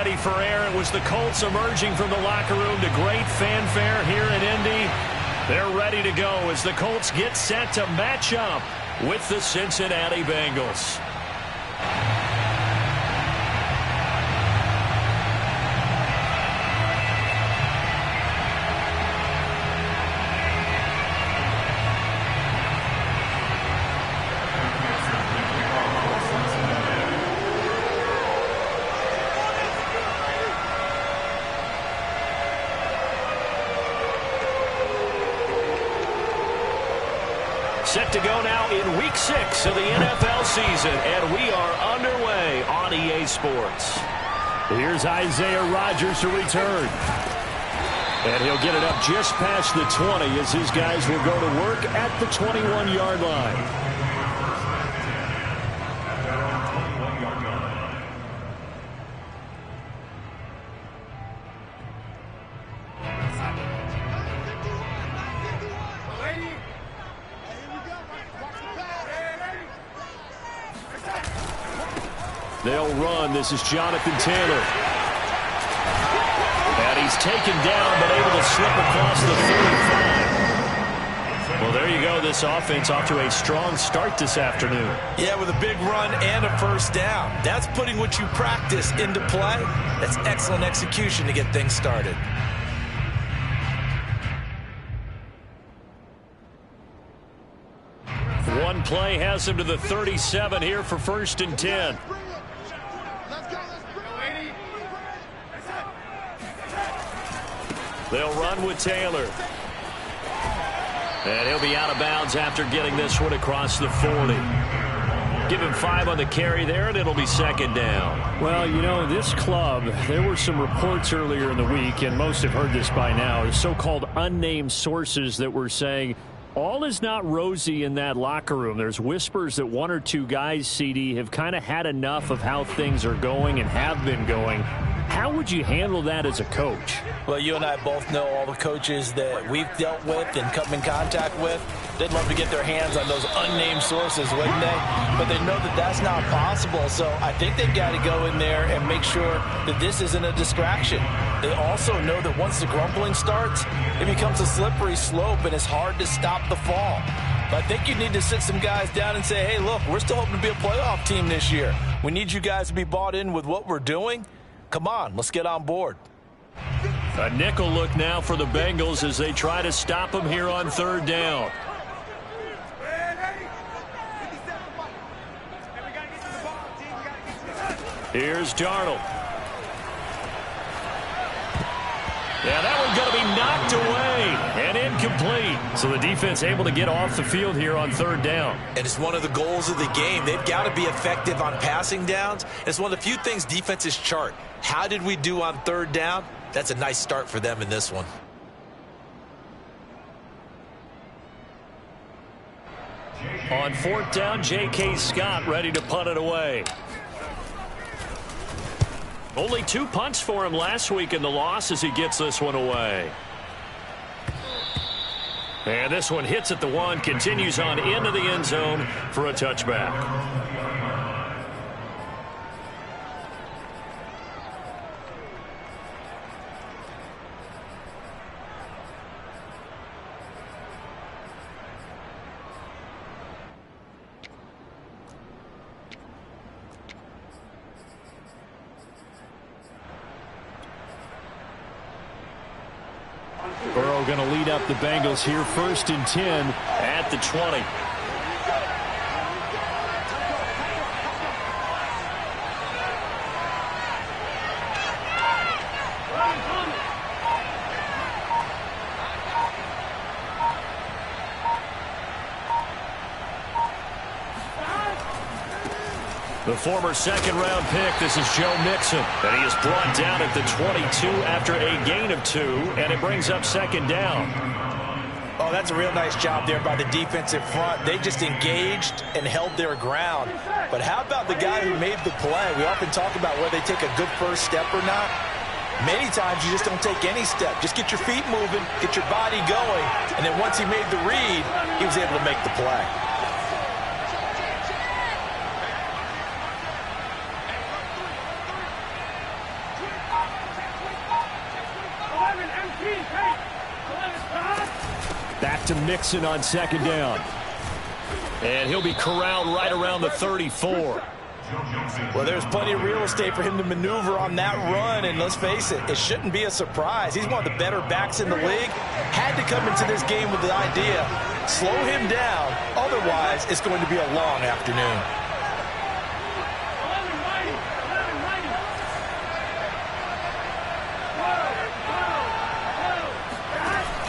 ready for air. It was the Colts emerging from the locker room to great fanfare here in Indy. They're ready to go as the Colts get set to match up with the Cincinnati Bengals. Set to go now in Week 6 of the NFL season, and we are underway on EA Sports. Here's Isaiah Rodgers to return. And he'll get it up just past the 20 as his guys will go to work at the 21-yard line. They'll run. This is Jonathan Taylor. And he's taken down, but able to slip across the 45. Well, there you go. This offense off to a strong start this afternoon. Yeah, with a big run and a first down. That's putting what you practice into play. That's excellent execution to get things started. One play has him to the 37 here for 1st and 10. They'll run with Taylor. And he'll be out of bounds after getting this one across the 40. Give him 5 on the carry there, and it'll be 2nd down. Well, you know, this club, there were some reports earlier in the week, and most have heard this by now, the so-called unnamed sources that were saying all is not rosy in that locker room. There's whispers that 1 or 2 guys, CD, have kind of had enough of how things are going and have been going. How would you handle that as a coach? Well, you and I both know all the coaches that we've dealt with and come in contact with. They'd love to get their hands on those unnamed sources, wouldn't they? But they know that that's not possible. So I think they've got to go in there and make sure that this isn't a distraction. They also know that once the grumbling starts, it becomes a slippery slope and it's hard to stop the fall. But I think you need to sit some guys down and say, hey, look, we're still hoping to be a playoff team this year. We need you guys to be bought in with what we're doing. Come on, let's get on board. A nickel look now for the Bengals as they try to stop him here on 3rd down. Here's Darnold. Yeah, that one's going to be knocked away and incomplete. So the defense able to get off the field here on 3rd down. And it's one of the goals of the game. They've got to be effective on passing downs. It's one of the few things defenses chart. How did we do on 3rd down? That's a nice start for them in this one. On 4th down, J.K. Scott ready to punt it away. Only 2 punts for him last week in the loss as he gets this one away. And this one hits at the 1, continues on into the end zone for a touchback. Burrow going to lead up the Bengals here, 1st and 10 at the 20. The former 2nd-round pick, this is Joe Mixon, and he is brought down at the 22 after a gain of 2, and it brings up 2nd down. Oh, that's a real nice job there by the defensive front. They just engaged and held their ground. But how about the guy who made the play? We often talk about whether they take a good first step or not. Many times you just don't take any step. Just get your feet moving, get your body going, and then once he made the read, he was able to make the play. back to Mixon on second down. And he'll be corralled right around the 34. Well, there's plenty of real estate for him to maneuver on that run, and let's face it, it shouldn't be a surprise. He's one of the better backs in the league. Had to come into this game with the idea, slow him down, otherwise it's going to be a long afternoon.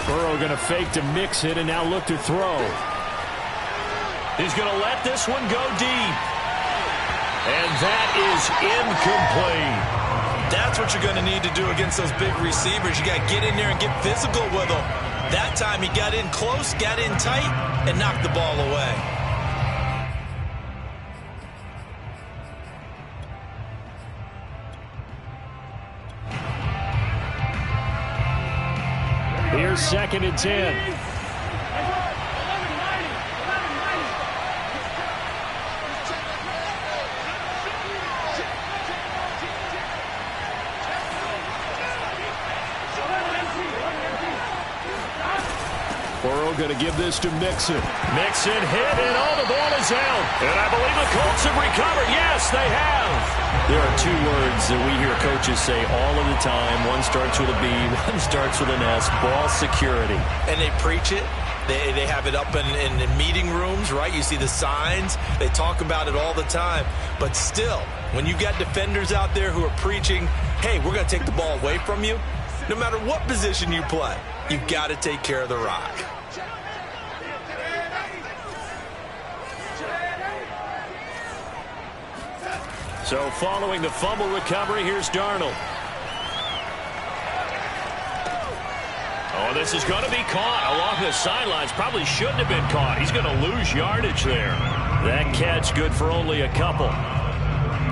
Burrow going to fake to mix it and now look to throw. He's going to let this one go deep. And that is incomplete. That's what you're going to need to do against those big receivers. You got to get in there and get physical with them. That time he got in close, got in tight, and knocked the ball away. Here's 2nd and 10. Burrow going to give this to Mixon. Mixon hit, and the ball is out. And I believe the Colts have recovered. Yes, they have. There are 2 words that we hear coaches say all of the time. One starts with a B, one starts with an S. Ball security. And they preach it. They have it up in meeting rooms, right? You see the signs. They talk about it all the time. But still, when you've got defenders out there who are preaching, hey, we're going to take the ball away from you, no matter what position you play, you've got to take care of the rock. So following the fumble recovery, here's Darnold. Oh, this is going to be caught along the sidelines. Probably shouldn't have been caught. He's going to lose yardage there. That catch good for only a couple.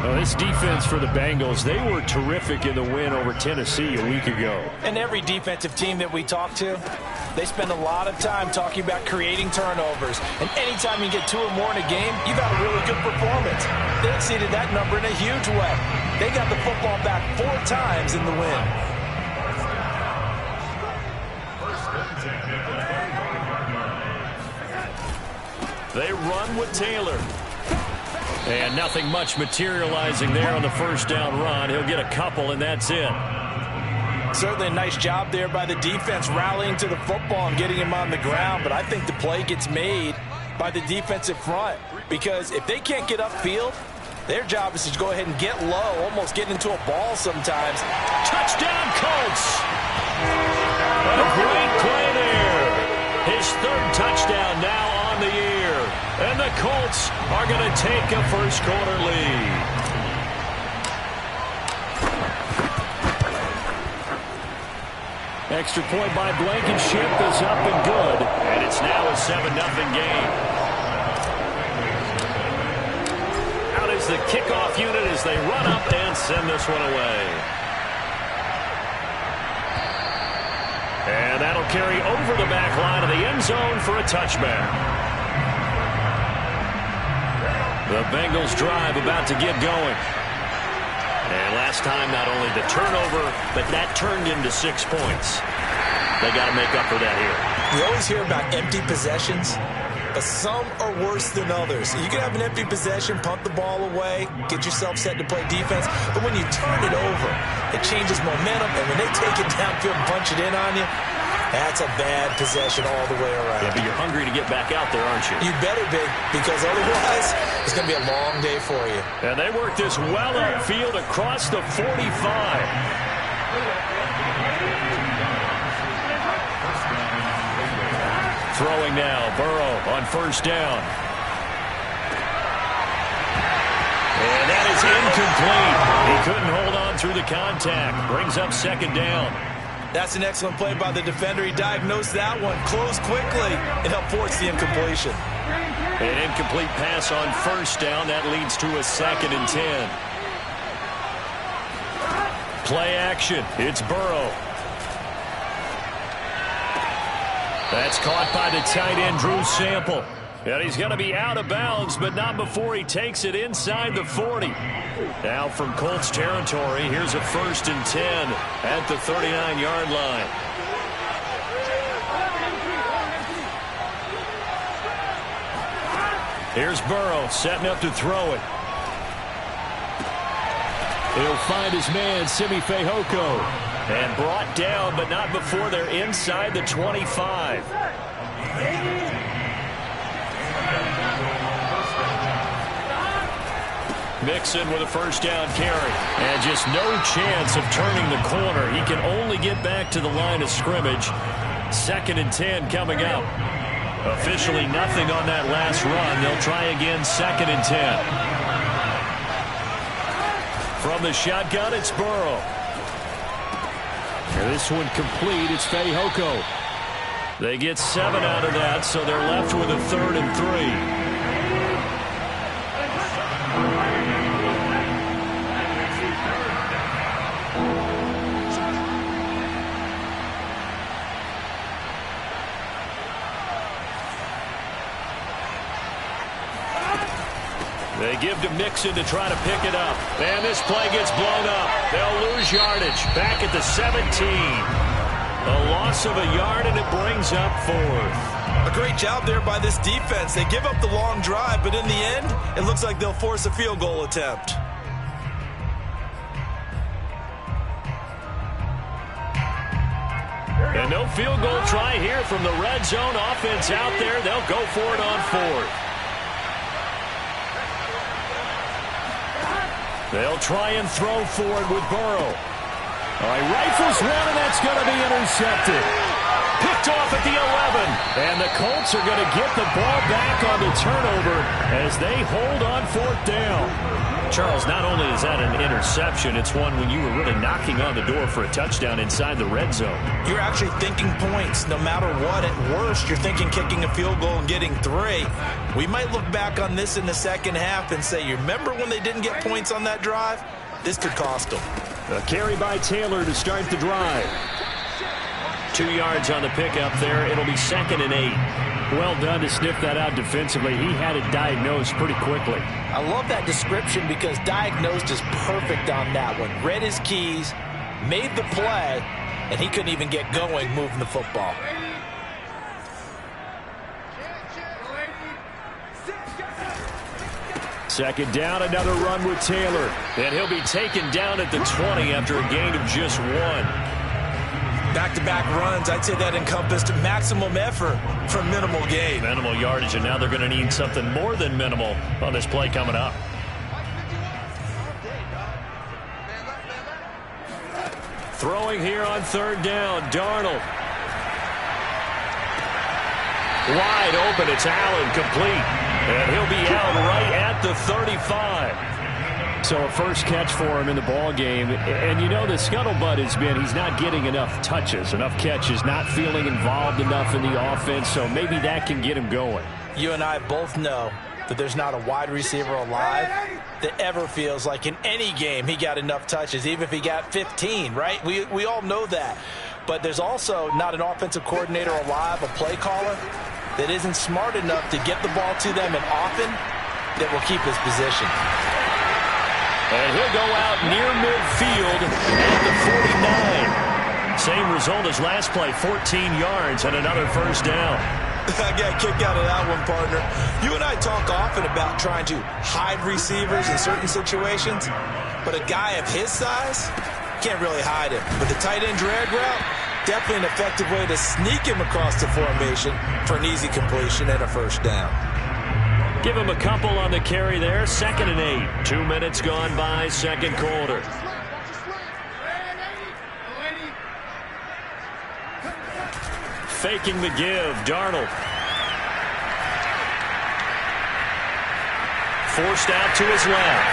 Well, this defense for the Bengals, they were terrific in the win over Tennessee a week ago. And every defensive team that we talk to, they spend a lot of time talking about creating turnovers. And anytime you get 2 or more in a game, you've got a really good performance. They exceeded that number in a huge way. They got the football back 4 times in the win. They run with Taylor. And nothing much materializing there on the first down run. He'll get a couple, and that's it. Certainly a nice job there by the defense rallying to the football and getting him on the ground. But I think the play gets made by the defensive front, because if they can't get upfield, their job is to go ahead and get low, almost get into a ball sometimes. Touchdown, Colts! A great play there. His 3rd touchdown now on the year. And the Colts are going to take a first-quarter lead. Extra point by Blankenship is up and good. And it's now a 7-0 game. Out is the kickoff unit as they run up and send this one away. And that'll carry over the back line of the end zone for a touchback. The Bengals drive about to get going. And last time, not only the turnover, but that turned into 6 points. They got to make up for that here. We always hear about empty possessions, but some are worse than others. You can have an empty possession, punt the ball away, get yourself set to play defense, but when you turn it over, it changes momentum, and when they take it downfield and punch it in on you, that's a bad possession all the way around. Yeah, but you're hungry to get back out there, aren't you? You better be, because otherwise it's going to be a long day for you. And they work this well upfield across the 45. Throwing now, Burrow on first down. And that is incomplete. He couldn't hold on through the contact. Brings up 2nd down. That's an excellent play by the defender. He diagnosed that one, closed quickly, and helped force the incompletion. An incomplete pass on first down. That leads to a 2nd and 10. Play action. It's Burrow. That's caught by the tight end, Drew Sample. And he's going to be out of bounds, but not before he takes it inside the 40. Now from Colts territory, here's a 1st and 10 at the 39-yard line. Here's Burrow setting up to throw it. He'll find his man, Simi Fehoko. And brought down, but not before they're inside the 25. Mixon with a first down carry. And just no chance of turning the corner. He can only get back to the line of scrimmage. 2nd and 10 coming up. Officially nothing on that last run. They'll try again 2nd and 10. From the shotgun, it's Burrow. And this one complete. It's Fehoko. They get 7 out of that, so they're left with a 3rd and 3. They give to Mixon to try to pick it up. And this play gets blown up. They'll lose yardage. Back at the 17. A loss of a yard, and it brings up 4th. A great job there by this defense. They give up the long drive, but in the end, it looks like they'll force a field goal attempt. And no field goal try here from the red zone. Offense out there. They'll go for it on 4th. They'll try and throw forward with Burrow. All right, rifles one, and that's going to be intercepted. Picked off at the 11. And the Colts are going to get the ball back on the turnover as they hold on 4th down. Charles, not only is that an interception, it's one when you were really knocking on the door for a touchdown inside the red zone. You're actually thinking points no matter what. At worst, you're thinking kicking a field goal and getting 3. We might look back on this in the second half and say, you remember when they didn't get points on that drive? This could cost them. A carry by Taylor to start the drive. 2 yards on the pickup there. It'll be 2nd and 8. Well done to sniff that out defensively. He had it diagnosed pretty quickly. I love that description because diagnosed is perfect on that one. Read his keys, made the play, and he couldn't even get going moving the football. Second down, another run with Taylor. And he'll be taken down at the 20 after a gain of just 1. Back-to-back runs, I'd say that encompassed maximum effort for minimal gain. Minimal yardage, and now they're going to need something more than minimal on this play coming up. Throwing here on 3rd down, Darnold. Wide open, it's Allen, complete. And he'll be out right at the 35. So a first catch for him in the ball game. And you know the scuttlebutt has been he's not getting enough touches, enough catches, not feeling involved enough in the offense. So maybe that can get him going. You and I both know that there's not a wide receiver alive that ever feels like in any game he got enough touches, even if he got 15, right? We all know that. But there's also not an offensive coordinator alive, a play caller, that isn't smart enough to get the ball to them and often that will keep his position. And he'll go out near midfield at the 49. Same result as last play, 14 yards and another first down. I got a kick out of that one, partner. You and I talk often about trying to hide receivers in certain situations, but a guy of his size can't really hide him. But the tight end drag route, definitely an effective way to sneak him across the formation for an easy completion and a first down. Give him a couple on the carry there. 2nd and 8. 2 minutes gone by, second quarter. Faking the give, Darnold. Forced out to his left.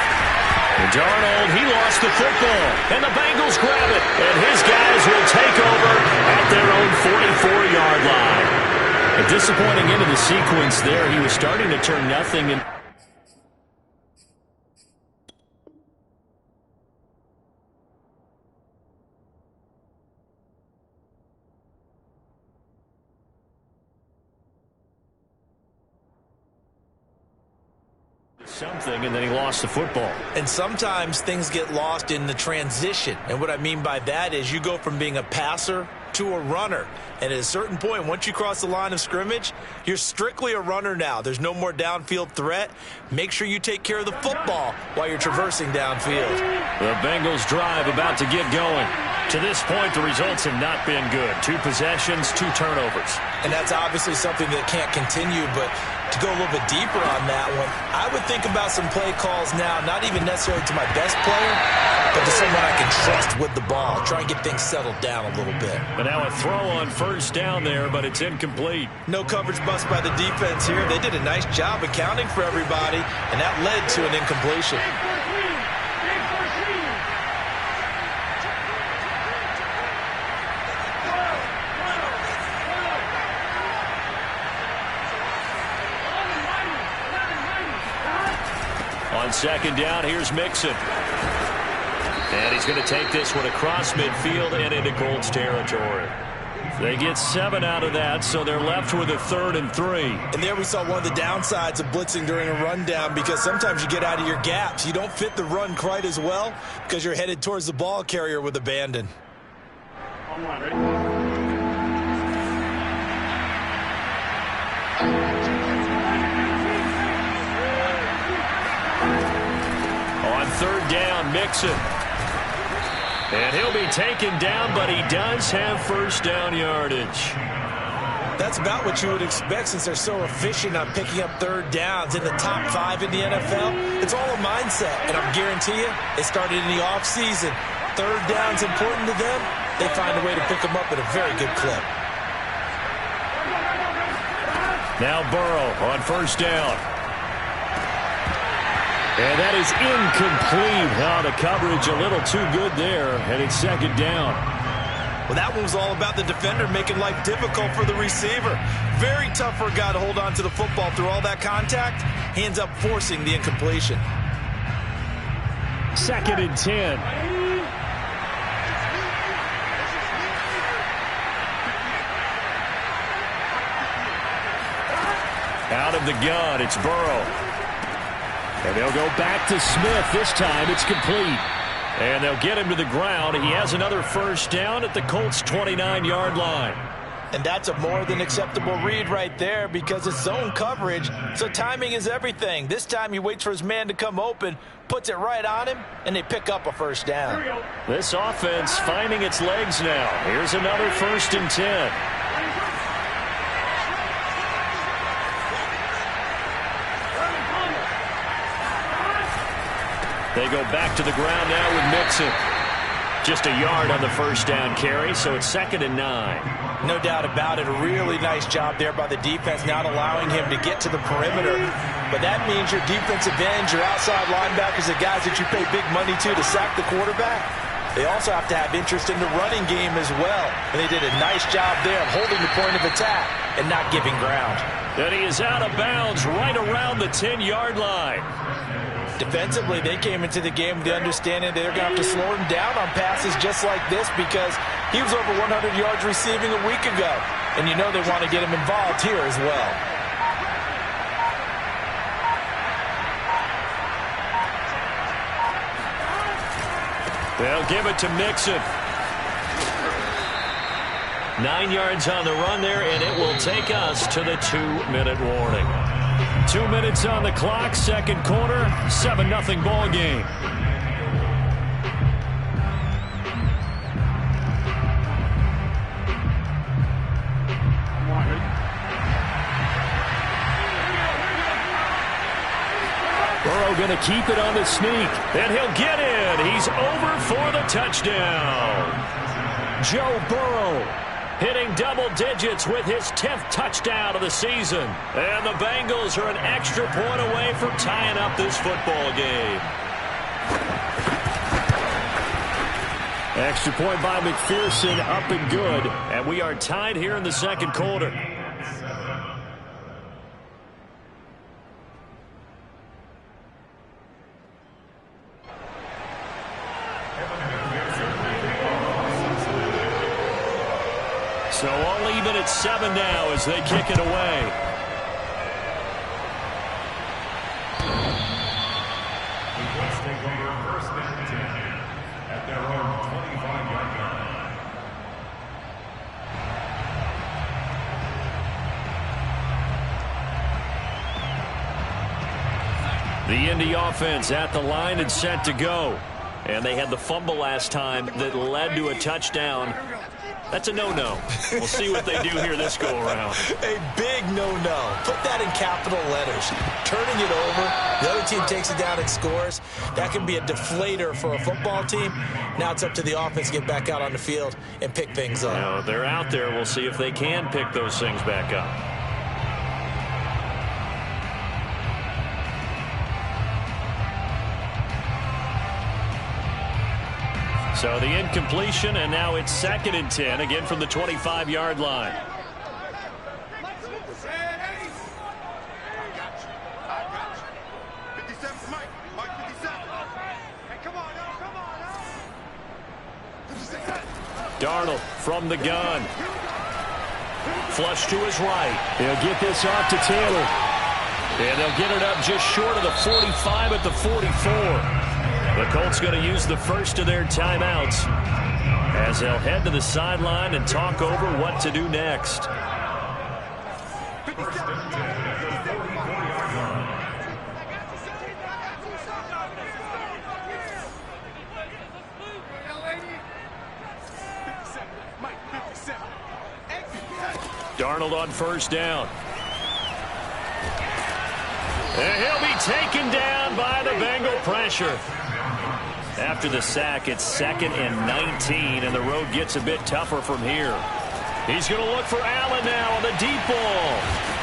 And Darnold, he lost the football. And the Bengals grab it. And his guys will take over at their own 44-yard line. A disappointing end of the sequence there. He was starting to turn nothing and something, and then he lost the football. And sometimes things get lost in the transition. And what I mean by that is you go from being a passer into a runner. And at a certain point, once you cross the line of scrimmage, you're strictly a runner now. There's no more downfield threat. Make sure you take care of the football while you're traversing downfield. The Bengals drive about to get going. To this point, the results have not been good. 2 possessions, 2 turnovers. And that's obviously something that can't continue, but to go a little bit deeper on that one, I would think about some play calls now, not even necessarily to my best player, but to someone I can trust with the ball. Try and get things settled down a little bit. But now a throw on first down there, but it's incomplete. No coverage bust by the defense here. They did a nice job accounting for everybody, and that led to an incompletion. On second down, here's Mixon. And he's going to take this one across midfield and into Colts territory. They get 7 out of that, so they're left with a 3rd and 3. And there we saw one of the downsides of blitzing during a rundown, because sometimes you get out of your gaps. You don't fit the run quite as well because you're headed towards the ball carrier with abandon. On third down, Mixon. And he'll be taken down, but he does have first down yardage. That's about what you would expect since they're so efficient on picking up third downs in the top 5 in the NFL. It's all a mindset, and I guarantee you, it started in the offseason. Third down's important to them. They find a way to pick them up at a very good clip. Now Burrow on first down. And that is incomplete. Oh, the coverage a little too good there, and it's second down. Well, that one was all about the defender making life difficult for the receiver. Very tough for a guy to hold on to the football through all that contact. He ends up forcing the incompletion. Second and 10. Out of the gun, it's Burrow. And they'll go back to Smith. This time it's complete. And they'll get him to the ground. He has another first down at the Colts' 29-yard line. And that's a more than acceptable read right there, because it's zone coverage, so timing is everything. This time he waits for his man to come open, puts it right on him, and they pick up a first down. This offense finding its legs now. Here's another first and 10. They go back to the ground now with Mixon. Just a yard on the first down carry, so it's second and 9. No doubt about it. A really nice job there by the defense, not allowing him to get to the perimeter. But that means your defensive ends, your outside linebackers, the guys that you pay big money to sack the quarterback, they also have to have interest in the running game as well. And they did a nice job there of holding the point of attack and not giving ground. And he is out of bounds right around the 10-yard line. Defensively, they came into the game with the understanding they're going to have to slow him down on passes just like this, because he was over 100 yards receiving a week ago. And you know they want to get him involved here as well. They'll give it to Mixon. 9 yards on the run there, and it will take us to the 2-minute warning. 2 minutes on the clock, second quarter, 7-0 ball game. Burrow going to keep it on the sneak, and he'll get in. He's over for the touchdown. Joe Burrow hitting double digits with his 10th touchdown of the season. And the Bengals are an extra point away from tying up this football game. Extra point by McPherson, up and good. And we are tied here in the second quarter. So all even at 7 now as they kick it away. Take over first and 10 at their own 25-yard line. The Indy offense at the line and set to go. And they had the fumble last time that led to a touchdown. That's a no-no. We'll see what they do here this go-around. A big no-no. Put that in capital letters. Turning it over, the other team takes it down and scores. That can be a deflator for a football team. Now it's up to the offense to get back out on the field and pick things up. Now, they're out there. We'll see if they can pick those things back up. So the incompletion, and now it's 2nd and 10, again from the 25-yard line. Darnold from the gun. Flush to his right. He'll get this off to Taylor. And they'll get it up just short of the 45 at the 44. The Colts going to use the first of their timeouts as they'll head to the sideline and talk over what to do next. Darnold on first down. And he'll be taken down by the Bengal pressure. After the sack, it's 2nd and 19, and the road gets a bit tougher from here. He's going to look for Allen now on the deep ball.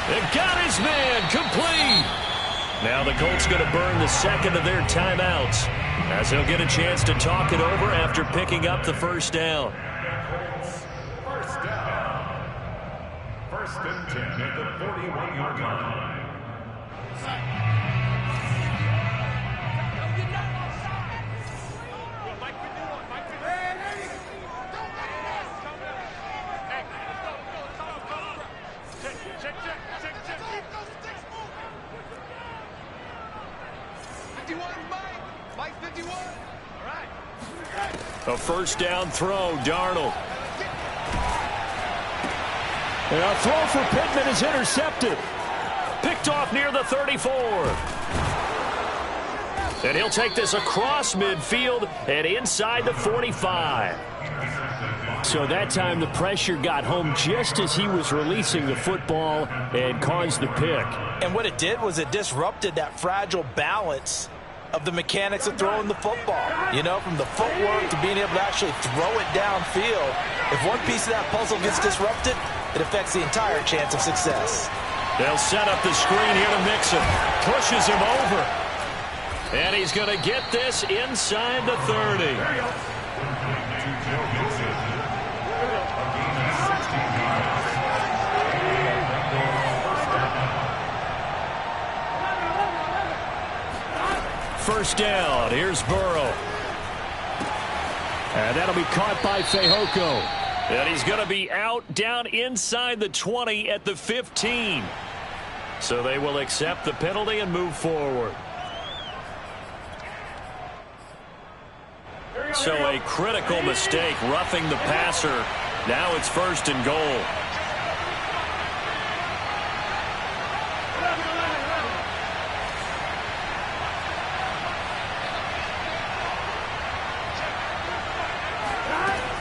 They got his man complete. Now the Colts going to burn the second of their timeouts as they'll get a chance to talk it over after picking up the first down. First down. 1st and 10 at the 41-yard line. A first down throw, Darnold. And a throw for Pittman is intercepted. Picked off near the 34. And he'll take this across midfield and inside the 45. So that time the pressure got home just as he was releasing the football and caused the pick. And what it did was it disrupted that fragile balance of the mechanics of throwing the football. You know, from the footwork to being able to actually throw it downfield. If one piece of that puzzle gets disrupted, it affects the entire chance of success. They'll set up the screen here to Mixon. Pushes him over. And he's going to get this inside the 30. First down. Here's Burrow. And that'll be caught by Fehoko. And he's going to be out down inside the 20 at the 15. So they will accept the penalty and move forward. So a critical mistake, roughing the passer. Now it's 1st and goal.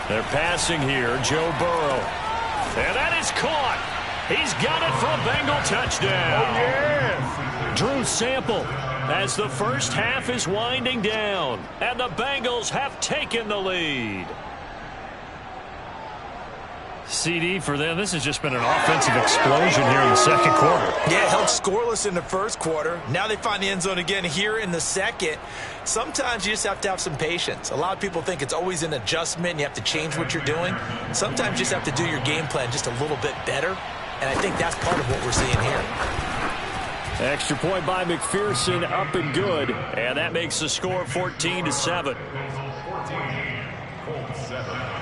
They're passing here, Joe Burrow. And that is caught. He's got it for a Bengal touchdown. Oh, yeah. Drew Sample as the first half is winding down. And the Bengals have taken the lead. CD for them. This has just been an offensive explosion here in the second quarter. Yeah, held scoreless in the first quarter. Now they find the end zone again here in the second. Sometimes you just have to have some patience. A lot of people think it's always an adjustment and you have to change what you're doing. Sometimes you just have to do your game plan just a little bit better. And I think that's part of what we're seeing here. Extra point by McPherson, up and good. And that makes the score 14-7. 14-7.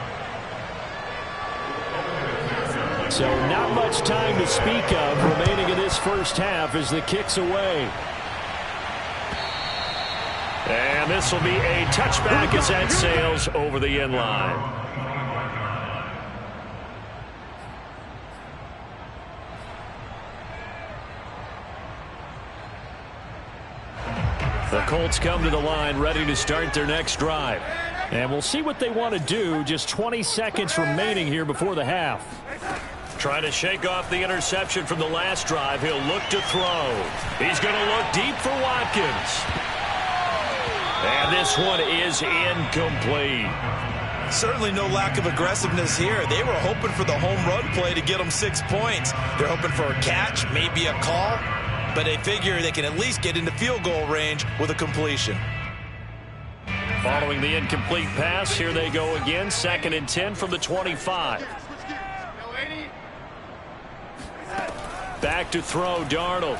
So not much time to speak of remaining in this first half as the kick's away. And this will be a touchback as that sails over the end line. Colts come to the line ready to start their next drive. And we'll see what they want to do. Just 20 seconds remaining here before the half. Trying to shake off the interception from the last drive. He'll look to throw. He's going to look deep for Watkins. And this one is incomplete. Certainly no lack of aggressiveness here. They were hoping for the home run play to get them 6 points. They're hoping for a catch, maybe a call, but they figure they can at least get into field goal range with a completion. Following the incomplete pass, here they go again. 2nd and 10 from the 25. Back to throw, Darnold.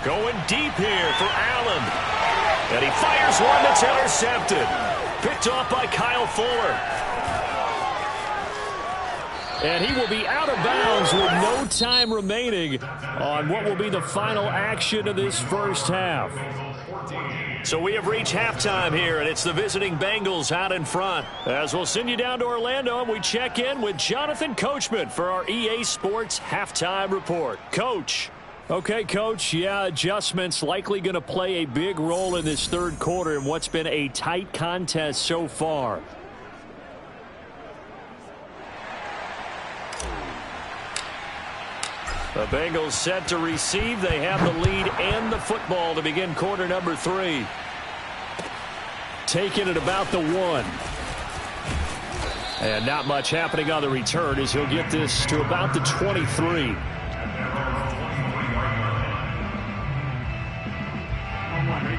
Going deep here for Allen. And he fires one that's intercepted. Picked off by Kyle Fuller. And he will be out of bounds with no time remaining on what will be the final action of this first half. So we have reached halftime here, and it's the visiting Bengals out in front. As we'll send you down to Orlando, and we check in with Jonathan Coachman for our EA Sports Halftime Report. Coach. Okay, Coach, yeah, adjustments likely going to play a big role in this third quarter in what's been a tight contest so far. The Bengals set to receive. They have the lead and the football to begin quarter number 3. Taking it about the 1. And not much happening on the return as he'll get this to about the 23.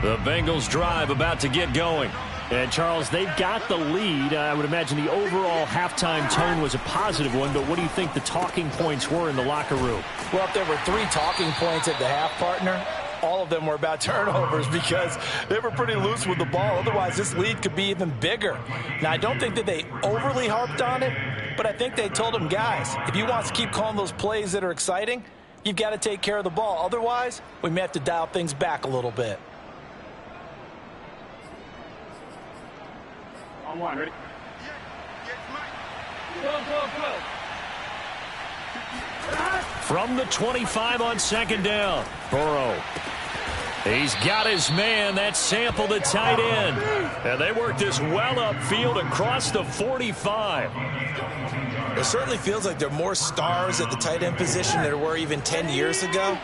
The Bengals drive about to get going. And, Charles, they've got the lead. I would imagine the overall halftime tone was a positive one, but what do you think the talking points were in the locker room? Well, if there were 3 talking points at the half, partner, all of them were about turnovers because they were pretty loose with the ball. Otherwise, this lead could be even bigger. Now, I don't think that they overly harped on it, but I think they told them, guys, if you want to keep calling those plays that are exciting, you've got to take care of the ball. Otherwise, we may have to dial things back a little bit. On 1, ready? From the 25 on 2nd down, Burrow. He's got his man. That's Sample, the tight end. And they work this well upfield across the 45. It certainly feels like there are more stars at the tight end position than there were even 10 years ago.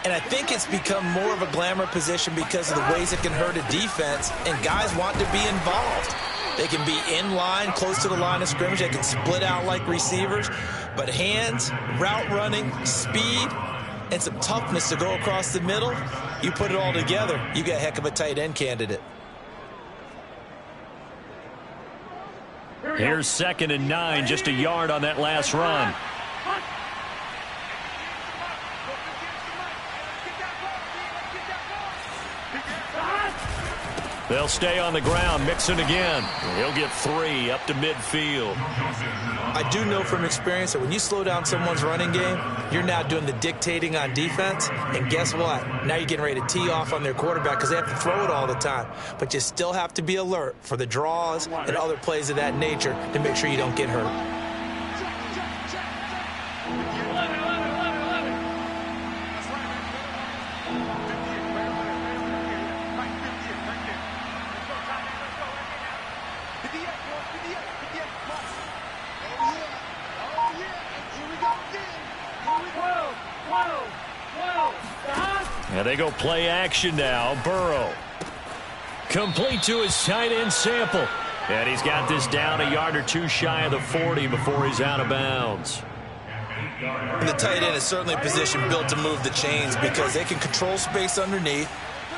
And I think it's become more of a glamour position because of the ways it can hurt a defense, and guys want to be involved. They can be in line, close to the line of scrimmage. They can split out like receivers. But hands, route running, speed, and some toughness to go across the middle, you put it all together, you got a heck of a tight end candidate. Here's 2nd and 9, just a yard on that last run. They'll stay on the ground, Mixon again. He'll get 3 up to midfield. I do know from experience that when you slow down someone's running game, you're now doing the dictating on defense. And guess what? Now you're getting ready to tee off on their quarterback because they have to throw it all the time. But you still have to be alert for the draws and other plays of that nature to make sure you don't get hurt. And they go play action now. Burrow. Complete to his tight end Sample. And he's got this down a yard or 2 shy of the 40 before he's out of bounds. And the tight end is certainly a position built to move the chains because they can control space underneath.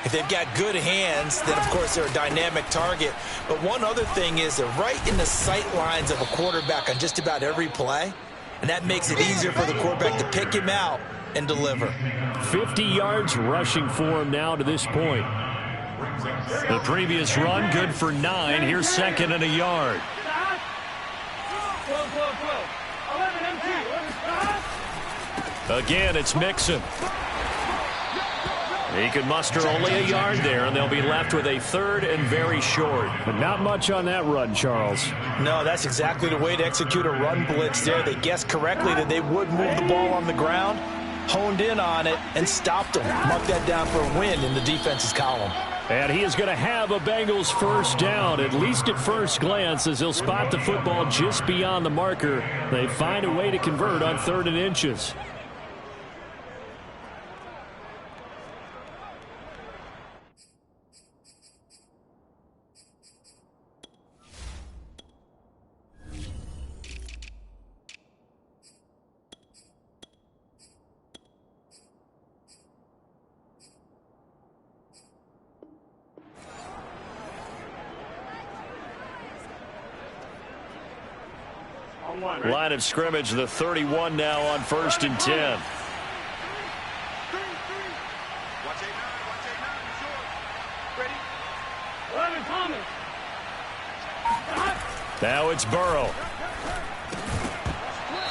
If they've got good hands, then, of course, they're a dynamic target. But one other thing is they're right in the sight lines of a quarterback on just about every play. And that makes it easier for the quarterback to pick him out and deliver. 50 yards rushing for him now to this point. The previous run good for 9. Here's 2nd and a yard. Again, it's Mixon. He could muster only a yard there, and they'll be left with a 3rd and very short. But not much on that run, Charles. No, that's exactly the way to execute a run blitz there. They guessed correctly that they would move the ball on the ground. honed in on it and stopped him. Mark that down for a win in the defense's column. And he is going to have a Bengals first down, at least at first glance, as he'll spot the football just beyond the marker. They find a way to convert on 3rd and inches. Line of scrimmage, the 31 now on 1st and 10. Now it's Burrow.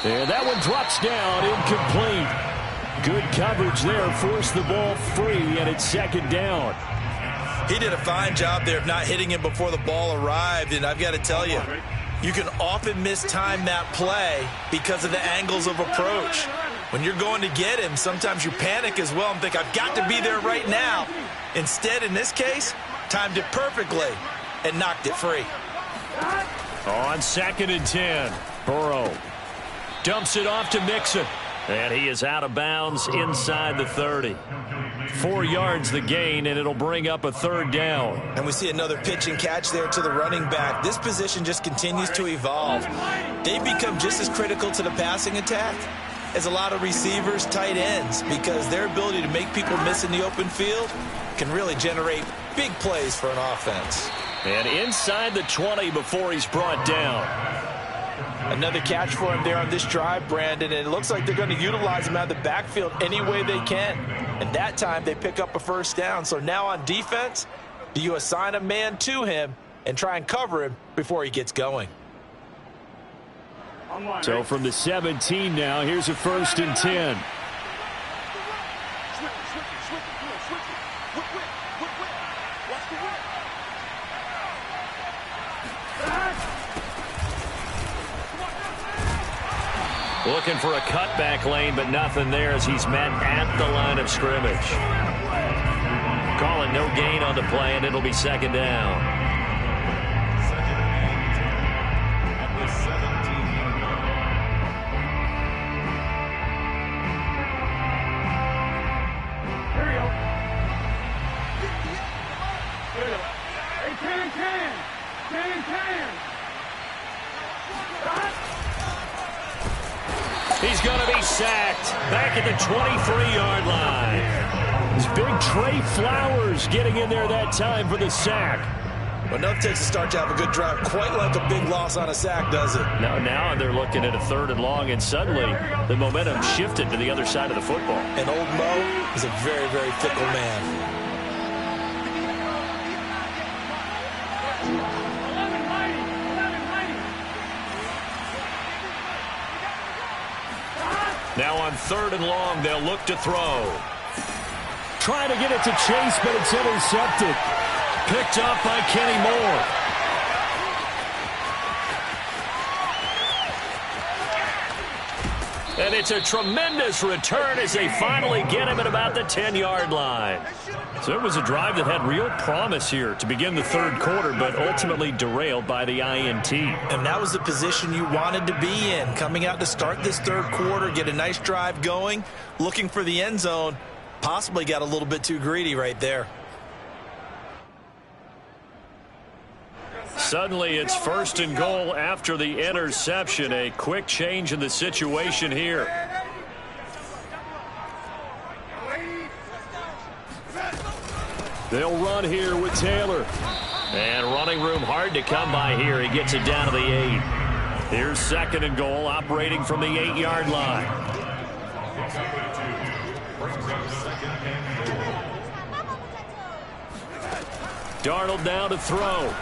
And that one drops down, incomplete. Good coverage there, forced the ball free, and it's 2nd down. He did a fine job there of not hitting him before the ball arrived, and I've got to tell you, you can often mistime that play because of the angles of approach. When you're going to get him, sometimes you panic as well and think, I've got to be there right now. Instead, in this case, timed it perfectly and knocked it free. On 2nd and 10, Burrow dumps it off to Mixon. And he is out of bounds inside the 30. 4 yards the gain, and it'll bring up a 3rd down. And we see another pitch and catch there to the running back. This position just continues to evolve. They've become just as critical to the passing attack as a lot of receivers, tight ends, because their ability to make people miss in the open field can really generate big plays for an offense. And inside the 20 before he's brought down. Another catch for him there on this drive, Brandon, and it looks like they're going to utilize him out of the backfield any way they can. And that time they pick up a 1st down. So now on defense, do you assign a man to him and try and cover him before he gets going? So from the 17 now, here's a 1st and 10. Looking for a cutback lane, but nothing there as he's met at the line of scrimmage. Calling no gain on the play, and it'll be 2nd down. He's going to be sacked back at the 23-yard line. It's big Trey Flowers getting in there that time for the sack. Well, enough takes to start to have a good drive, quite like a big loss on a sack, does it? Now they're looking at a 3rd and long, and suddenly the momentum shifted to the other side of the football. And old Mo is a very, very fickle man. Now on 3rd and long, they'll look to throw. Trying to get it to Chase, but it's intercepted. Picked up by Kenny Moore. And it's a tremendous return as they finally get him at about the 10-yard line. So it was a drive that had real promise here to begin the 3rd quarter, but ultimately derailed by the INT. And that was the position you wanted to be in, coming out to start this 3rd quarter, get a nice drive going, looking for the end zone. Possibly got a little bit too greedy right there. Suddenly it's 1st and goal after the interception. A quick change in the situation here. They'll run here with Taylor. And running room hard to come by here. He gets it down to the 8. Here's 2nd and goal, operating from the 8-yard line. Darnold now to throw.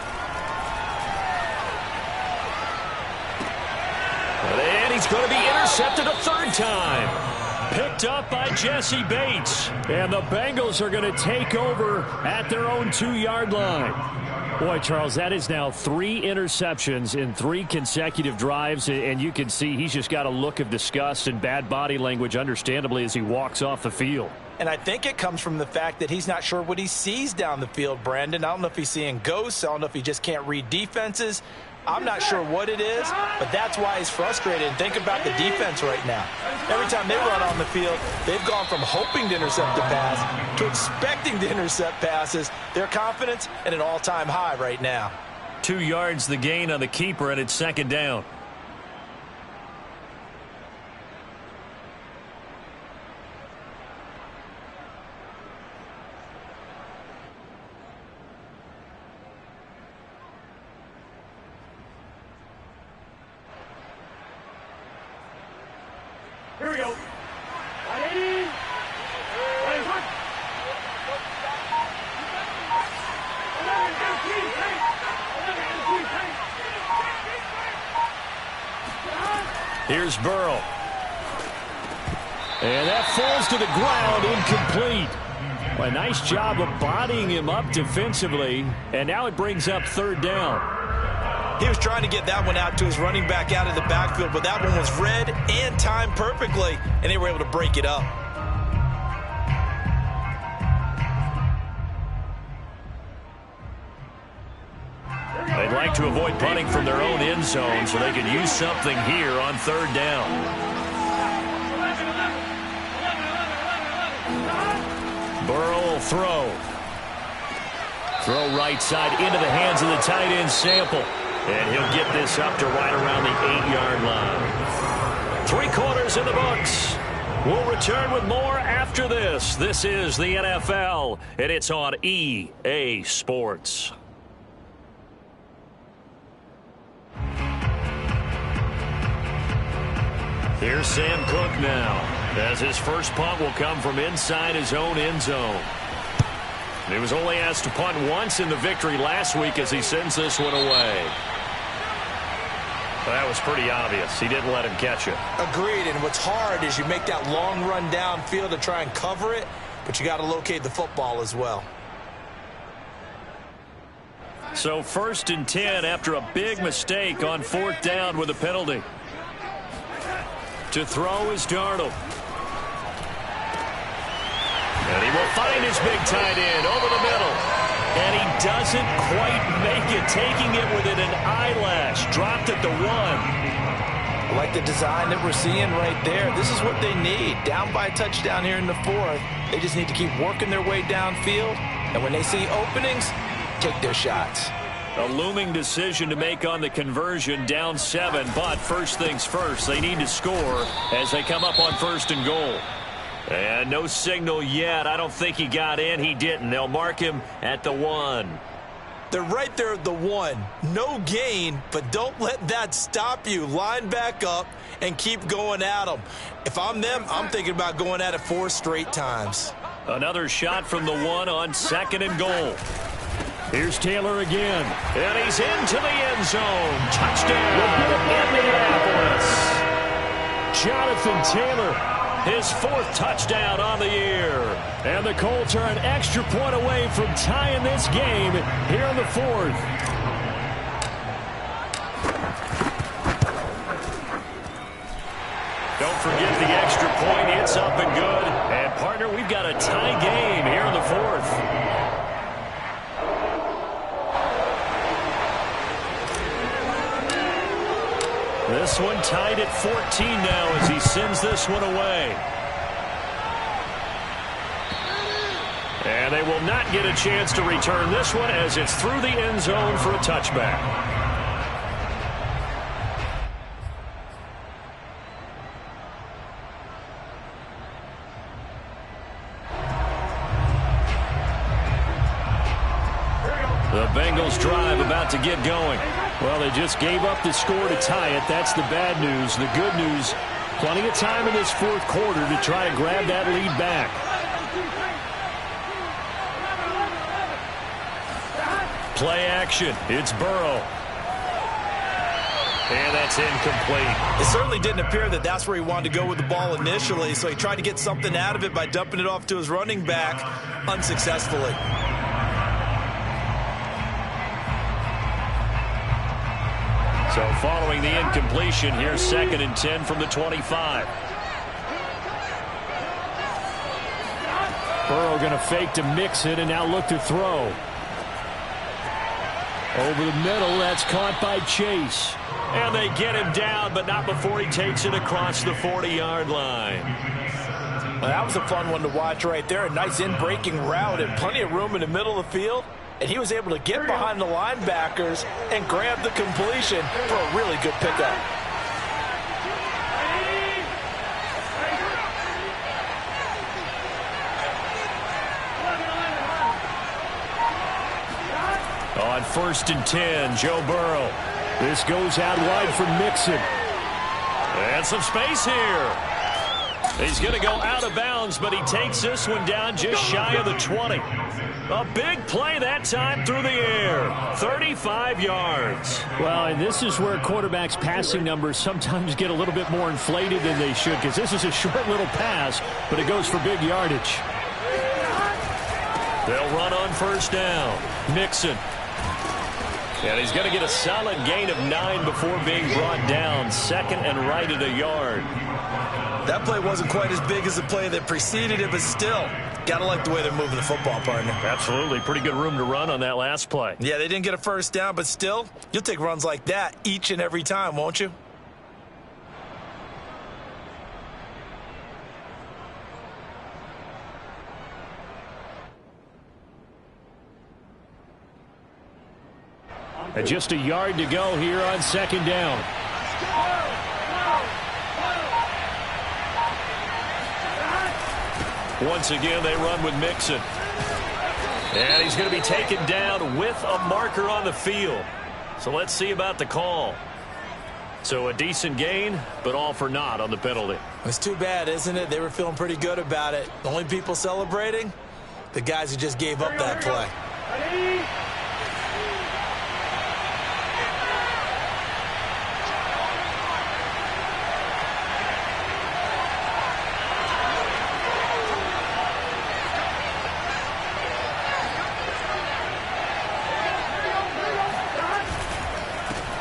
And he's going to be intercepted a 3rd time. Picked up by Jesse Bates. And the Bengals are going to take over at their own 2-yard line. Boy, Charles, that is now 3 interceptions in 3 consecutive drives, and you can see he's just got a look of disgust and bad body language, understandably, as he walks off the field. And I think it comes from the fact that he's not sure what he sees down the field, Brandon. I don't know if he's seeing ghosts. I don't know if he just can't read defenses. I'm not sure what it is, but that's why he's frustrated. And think about the defense right now. Every time they run on the field, they've gone from hoping to intercept the pass to expecting to intercept passes. Their confidence at an all-time high right now. 2 yards the gain on the keeper, and it's 2nd down. Here we go. Here's Burrow. And that falls to the ground, incomplete. A nice job of bodying him up defensively, and now it brings up 3rd down. He was trying to get that one out to his running back out of the backfield, but that one was read and timed perfectly, and they were able to break it up. They'd like to avoid punting from their own end zone so they can use something here on 3rd down. Burrow will throw. Throw right side into the hands of the tight end Sample. And he'll get this up to right around the 8-yard line. 3 quarters in the books. We'll return with more after this. This is the NFL, and it's on EA Sports. Here's Sam Cook now, as his first punt will come from inside his own end zone. He was only asked to punt once in the victory last week as he sends this one away. Well, that was pretty obvious. He didn't let him catch it. Agreed, and what's hard is you make that long run downfield to try and cover it, but you got to locate the football as well. So 1st and 10 after a big mistake on 4th down with a penalty. To throw is Darnold. And he will find his big tight end over the middle. And he doesn't quite make it, taking it within an eyelash. Dropped at the 1. I like the design that we're seeing right there. This is what they need. Down by a touchdown here in the 4th. They just need to keep working their way downfield. And when they see openings, take their shots. A looming decision to make on the conversion, down 7. But first things first, they need to score as they come up on 1st and goal. And no signal yet. I don't think he got in. He didn't. They'll mark him at the 1. They're right there at the 1. No gain, but don't let that stop you. Line back up and keep going at them. If I'm them, I'm thinking about going at it 4 straight times. Another shot from the 1 on 2nd and goal. Here's Taylor again. And he's into the end zone. Touchdown, Indianapolis. Jonathan Taylor, his 4th touchdown on the year. And the Colts are an extra point away from tying this game here in the 4th. Don't forget the extra point. It's up and good. And, partner, we've got a tie game here in the 4th. This one tied at 14 now as he sends this one away. And they will not get a chance to return this one as it's through the end zone for a touchback. The Bengals drive about to get going. Well, they just gave up the score to tie it. That's the bad news. The good news, plenty of time in this 4th quarter to try to grab that lead back. Play action. It's Burrow. And that's incomplete. It certainly didn't appear that that's where he wanted to go with the ball initially, so he tried to get something out of it by dumping it off to his running back unsuccessfully. So following the incompletion, here's 2nd and 10 from the 25. Burrow going to fake to Mixon and now look to throw. Over the middle, that's caught by Chase. And they get him down, but not before he takes it across the 40-yard line. Well, that was a fun one to watch right there. A nice in-breaking route and plenty of room in the middle of the field. And he was able to get behind the linebackers and grab the completion for a really good pickup. On 1st and 10, Joe Burrow. This goes out wide for Mixon. And some space here. He's going to go out of bounds, but he takes this one down just shy of the 20. A big play that time through the air. 35 yards. Well, and this is where quarterbacks' passing numbers sometimes get a little bit more inflated than they should, because this is a short little pass, but it goes for big yardage. They'll run on 1st down. Mixon. And he's going to get a solid gain of 9 before being brought down. 2nd and right at a yard. That play wasn't quite as big as the play that preceded it, but still, got to like the way they're moving the football, partner. Absolutely. Pretty good room to run on that last play. Yeah, they didn't get a 1st down, but still, you'll take runs like that each and every time, won't you? And just a yard to go here on 2nd down. Once again, they run with Mixon. And he's going to be taken down with a marker on the field. So let's see about the call. So a decent gain, but all for naught on the penalty. It's too bad, isn't it? They were feeling pretty good about it. The only people celebrating, the guys who just gave up that play.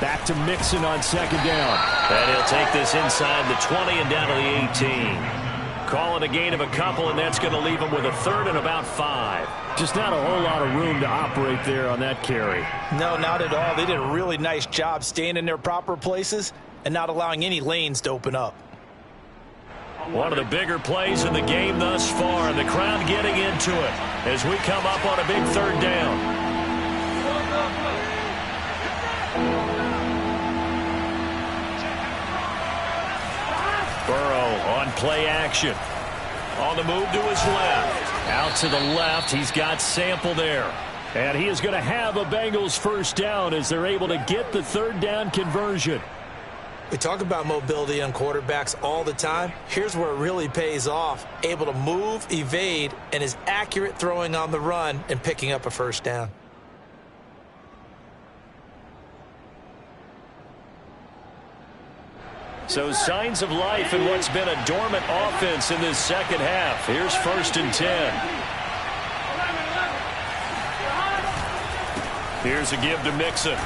Back to Mixon on 2nd down. And he'll take this inside the 20 and down to the 18. Call it a gain of a couple, and that's going to leave him with a 3rd and about 5. Just not a whole lot of room to operate there on that carry. No, not at all. They did a really nice job staying in their proper places and not allowing any lanes to open up. One of the bigger plays in the game thus far, and the crowd getting into it as we come up on a big 3rd down. Burrow on play action. On the move to his left. Out to the left. He's got Sample there. And he is going to have a Bengals 1st down as they're able to get the 3rd down conversion. We talk about mobility on quarterbacks all the time. Here's where it really pays off. Able to move, evade, and is accurate throwing on the run and picking up a 1st down. So signs of life in what's been a dormant offense in this 2nd half. Here's 1st and 10. Here's a give to Mixon.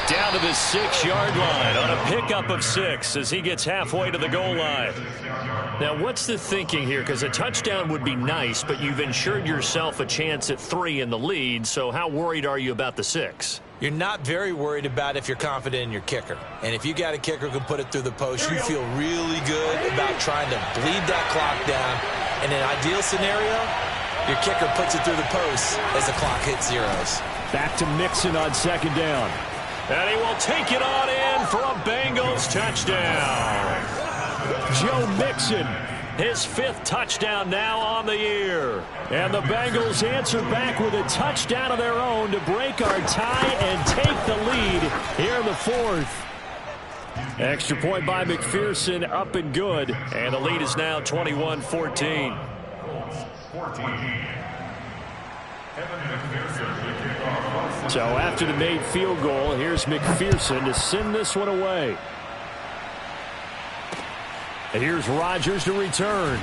Down to the 6-yard line on a pickup of 6 as he gets halfway to the goal line. Now, what's the thinking here? Because a touchdown would be nice, but you've ensured yourself a chance at 3 in the lead, so how worried are you about the 6? You're not very worried about if you're confident in your kicker. And if you got a kicker who can put it through the post, you feel really good about trying to bleed that clock down. In an ideal scenario, your kicker puts it through the post as the clock hits zeros. Back to Mixon on 2nd down. And he will take it on in for a Bengals touchdown. Joe Mixon, his 5th touchdown now on the year. And the Bengals answer back with a touchdown of their own to break our tie and take the lead here in the 4th. Extra point by McPherson, up and good. And the lead is now 21-14. So after the made field goal, here's McPherson to send this one away. And here's Rodgers to return.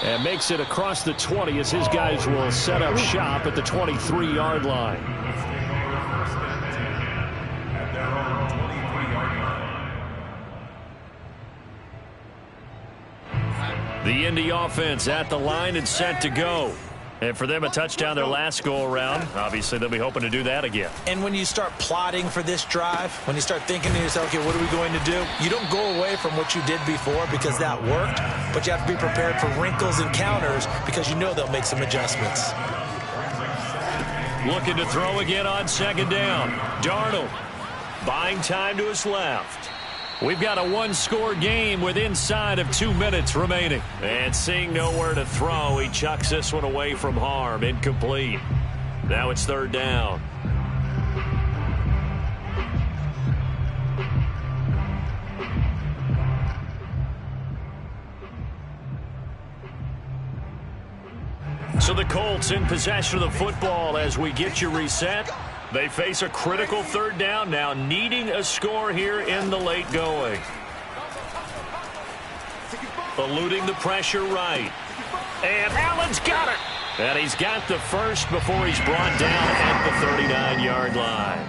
And makes it across the 20 as his guys will set up shop at the 23-yard line. The Indy offense at the line and set to go. And for them, a touchdown their last go-around. Obviously, they'll be hoping to do that again. And when you start plotting for this drive, when you start thinking to yourself, okay, what are we going to do? You don't go away from what you did before because that worked, but you have to be prepared for wrinkles and counters because you know they'll make some adjustments. Looking to throw again on second down. Darnold buying time to his left. We've got a one-score game with inside of 2 minutes remaining. And seeing nowhere to throw, he chucks this one away from harm. Incomplete. Now it's third down. So the Colts in possession of the football as we get you reset. They face a critical third down now, needing a score here in the late going. Eluding the pressure right. And Allen's got it. And he's got the first before he's brought down at the 39-yard line.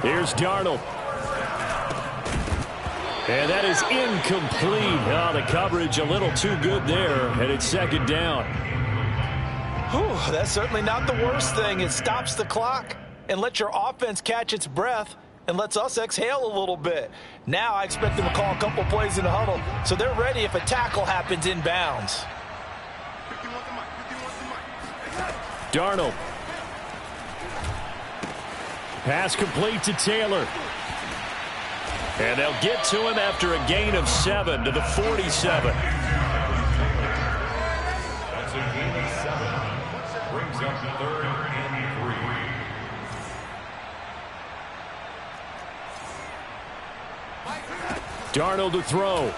Here's Darnold. And that is incomplete. Oh, the coverage a little too good there, and it's second down. Whew, that's certainly not the worst thing. It stops the clock and lets your offense catch its breath and lets us exhale a little bit. Now I expect them to call a couple plays in the huddle so they're ready if a tackle happens in bounds. Darnold. Pass complete to Taylor. And they'll get to him after a gain of 7 to the 47. That's a gain of 7. Brings up 3rd and 3. Darnold to throw.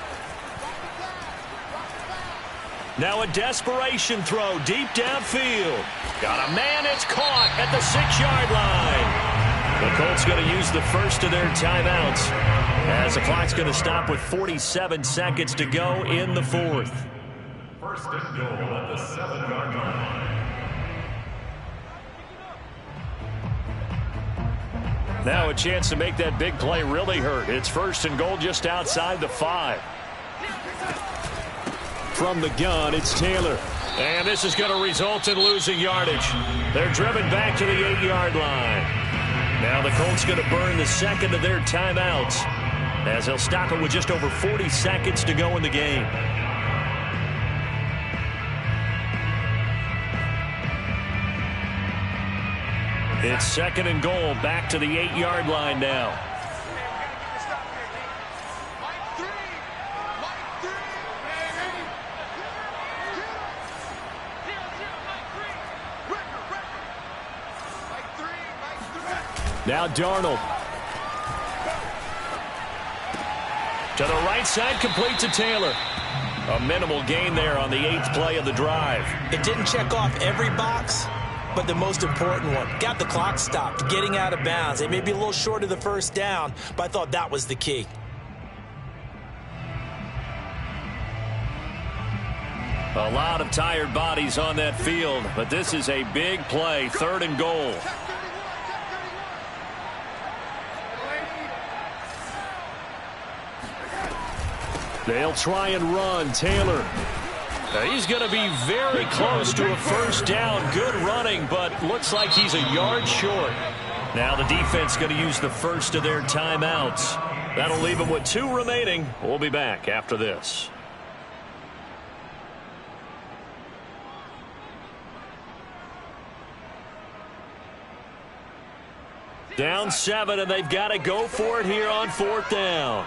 Now a desperation throw deep downfield. Got a man, it's caught at the 6-yard line. The Colts going to use the first of their timeouts as the clock's going to stop with 47 seconds to go in the fourth. First and goal at the 7-yard line. Now a chance to make that big play really hurt. It's first and goal just outside the 5. From the gun, it's Taylor. And this is going to result in losing yardage. They're driven back to the 8-yard line. Now the Colts going to burn the second of their timeouts as they'll stop it with just over 40 seconds to go in the game. It's second and goal back to the 8-yard line now. Now Darnold. To the right side, complete to Taylor. A minimal gain there on the 8th play of the drive. It didn't check off every box, but the most important one. Got the clock stopped, getting out of bounds. They may be a little short of the first down, but I thought that was the key. A lot of tired bodies on that field, but this is a big play, third and goal. They'll try and run. Taylor. He's going to be very close to a first down. Good running, but looks like he's a yard short. Now the defense going to use the first of their timeouts. That'll leave them with 2 remaining. We'll be back after this. Down 7, and they've got to go for it here on 4th down.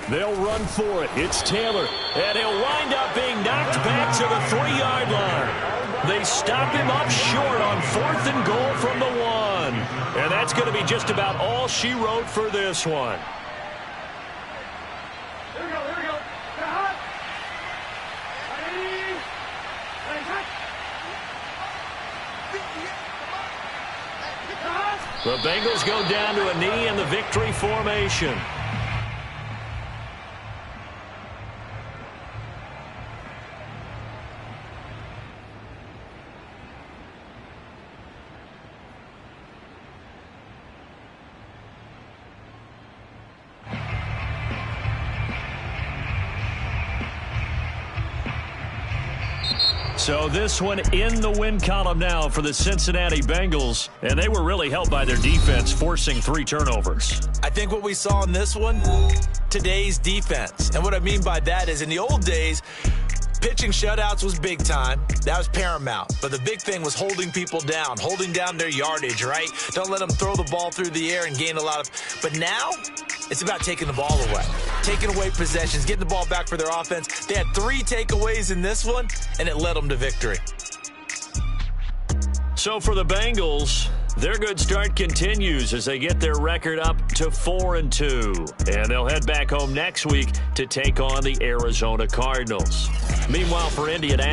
They'll run for it. It's Taylor. And he'll wind up being knocked back to the 3-yard line. They stop him up short on 4th and goal from the 1. And that's going to be just about all she wrote for this one. The Bengals go down to a knee in the victory formation. So this one in the win column now for the Cincinnati Bengals, and they were really helped by their defense, forcing 3 turnovers. I think what we saw in this one, today's defense. And what I mean by that is in the old days, pitching shutouts was big time. That was paramount. But the big thing was holding people down, holding down their yardage, right? Don't let them throw the ball through the air and gain a lot of... But now, it's about taking the ball away. Taking away possessions, getting the ball back for their offense. They had 3 takeaways in this one, and it led them to victory. So for the Bengals, their good start continues as they get their record up to 4-2. And they'll head back home next week to take on the Arizona Cardinals. Meanwhile, for Indianapolis,